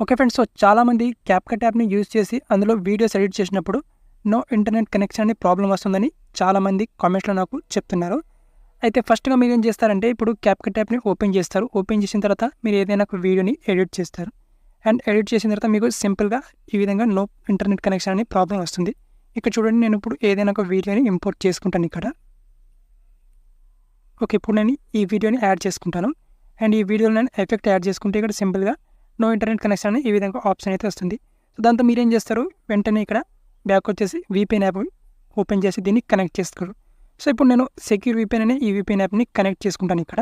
Okay friends. So చాలామంది CapCut యాప్‌ని use చేసి అందులో వీడియోస్ ఎడిట్ చేసినప్పుడు నో ఇంటర్నెట్ కనెక్షన్ అనే ప్రాబ్లమ్ వస్తుందని చాలామంది కామెంట్స్‌లో నాకు చెప్తున్నారు. అయితే ఫస్ట్‌గా మీరేం చేస్తారంటే ఇప్పుడు క్యాప్‌కట్ యాప్‌ని ఓపెన్ చేస్తారు. ఓపెన్ చేసిన తర్వాత మీరు ఏదైనా ఒక వీడియోని ఎడిట్ చేస్తారు. అండ్ ఎడిట్ చేసిన తర్వాత మీకు సింపుల్‌గా ఈ విధంగా నో ఇంటర్నెట్ కనెక్షన్ అనే ప్రాబ్లమ్ వస్తుంది. ఇక్కడ చూడండి, నేను ఇప్పుడు ఏదైనా ఒక వీడియోని ఇంపోర్ట్ చేసుకుంటాను ఇక్కడ. ఓకే, ఇప్పుడు నేను ఈ వీడియోని యాడ్ చేసుకుంటాను. అండ్ ఈ వీడియోలో నేను ఎఫెక్ట్ యాడ్ చేసుకుంటే ఇక్కడ సింపుల్‌గా నో ఇంటర్నెట్ కనెక్షన్ అని ఈ విధంగా ఆప్షన్ అయితే వస్తుంది. సో దాంతో మీరేం చేస్తారు, వెంటనే ఇక్కడ బ్యాక్ వచ్చేసి వీపీఎన్ యాప్ ఓపెన్ చేసి దీన్ని కనెక్ట్ చేసుకోరు. సో ఇప్పుడు నేను సెక్యూర్ వీపీఎన్ అనే ఈ వీపీఎన్ యాప్ని కనెక్ట్ చేసుకుంటాను ఇక్కడ.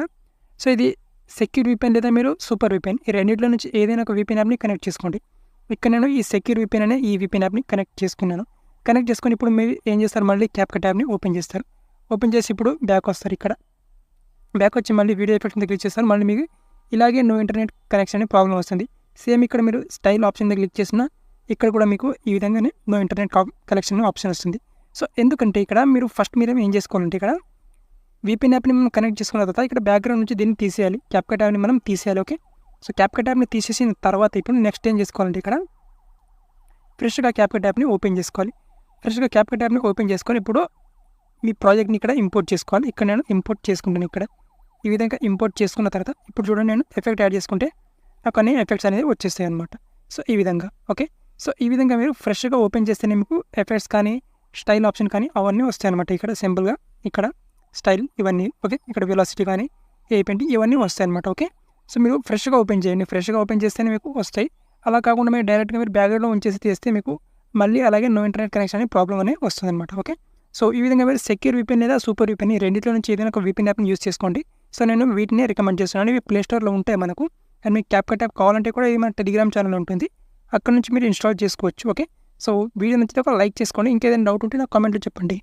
సో ఇది సెక్యూర్ వీపీఎన్ లేదా మీరు సూపర్ వీపీఎన్, ఈ రెండింటిలో నుంచి ఏదైనా ఒక వీపీఎన్ యాప్ని కనెక్ట్ చేసుకోండి. ఇక్కడ నేను ఈ సెక్యూర్ వీపీఎన్ అనే ఈ వీపీఎన్ యాప్ని కనెక్ట్ చేసుకున్నాను. కనెక్ట్ చేసుకొని ఇప్పుడు మీరు ఏం చేస్తారు, మళ్ళీ క్యాప్‌కట్ యాప్ని ఓపెన్ చేస్తారు. ఓపెన్ చేసి ఇప్పుడు బ్యాక్ వస్తారు. ఇక్కడ బ్యాక్ వచ్చి మళ్ళీ వీడియో ఎఫెక్ట్ మీద క్లిక్ చేస్తారు. మళ్ళీ మీకు ఇలాగే నో ఇంటర్నెట్ కనెక్షన్ అనే ప్రాబ్లం వస్తుంది. సేమ్ ఇక్కడ మీరు స్టైల్ ఆప్షన్ మీద క్లిక్ చేసినా ఇక్కడ కూడా మీకు ఈ విధంగానే నో ఇంటర్నెట్ కనెక్షన్ ఆప్షన్ వస్తుంది. సో ఎందుకంటే ఇక్కడ మీరు ఫస్ట్ మీరు ఏం చేసుకోవాలంటే ఇక్కడ వీపీఎన్ యాప్ని మనం కనెక్ట్ చేసుకున్న తర్వాత ఇక్కడ బ్యాక్గ్రౌండ్ నుంచి దీన్ని తీసేయాలి. క్యాప్‌కట్ యాప్ని మనం తీసేయాలి. ఓకే, సో క్యాప్‌కట్ యాప్ని తీసేసిన తర్వాత ఇప్పుడు నెక్స్ట్ ఏం చేసుకోవాలంటే ఇక్కడ ఫ్రెష్గా క్యాప్‌కట్ యాప్ని ఓపెన్ చేసుకోవాలి. ఫ్రెష్గా క్యాప్‌కట్ యాప్ని ఓపెన్ చేసుకొని ఇప్పుడు మీ ప్రాజెక్ట్ని ఇక్కడ ఇంపోర్ట్ చేసుకోవాలి. ఇక్కడ నేను ఇంపోర్ట్ చేసుకుంటాను. ఇక్కడ ఈ విధంగా ఇంపోర్ట్ చేసుకున్న తర్వాత ఇప్పుడు చూడండి, నేను ఎఫెక్ట్ యాడ్ చేసుకుంటే నాకు అన్ని ఎఫెక్ట్స్ అనేది వచ్చేస్తాయి అనమాట. సో ఈ విధంగా ఓకే. సో ఈ విధంగా మీరు ఫ్రెష్గా ఓపెన్ చేస్తేనే మీకు ఎఫెక్ట్స్ కానీ స్టైల్ ఆప్షన్ కానీ అవన్నీ వస్తాయి అనమాట. ఇక్కడ సింపుల్గా ఇక్కడ స్టైల్ ఇవన్నీ ఓకే, ఇక్కడ వెలాసిటీ కానీ ఏపీఎన్టీ ఇవన్నీ వస్తాయి అనమాట. ఓకే, సో మీరు ఫ్రెష్గా ఓపెన్ చేయండి. ఫ్రెష్గా ఓపెన్ చేస్తేనే మీకు వస్తాయి. అలా కాకుండా మీరు డైరెక్ట్గా మీరు బ్యాక్గ్రౌండ్లో ఉంచేసి తీస్తే మీకు మళ్ళీ అలాగే నో ఇంటర్నెట్ కనెక్షన్ అనే ప్రాబ్లం అనేది వస్తుంది అనమాట. ఓకే, సో ఈ విధంగా మీరు సెక్యూర్ వీపీఎన్ లేదా సూపర్ వీపీఎన్ ఈ రెండింటిలో నుంచి ఏదైనా ఒక వీపీఎన్ యాప్ని యూస్ చేసుకోండి. సో నేను వీటిని రికమెండ్ చేస్తున్నాను. ఇవి ప్లే స్టోర్లో ఉంటాయి మనకు. అండ్ మీకు క్యాప్‌కట్ యాప్ కావాలంటే కూడా ఇది మన టెలిగ్రామ్ ఛానల్ ఉంటుంది, అక్కడ నుంచి మీరు ఇన్స్టాల్ చేసుకోవచ్చు. ఓకే, సో వీడియో నచ్చితే ఒక లైక్ చేసుకోండి. ఇంకేదైనా డౌట్ ఉంటే నాకు కామెంట్లో చెప్పండి.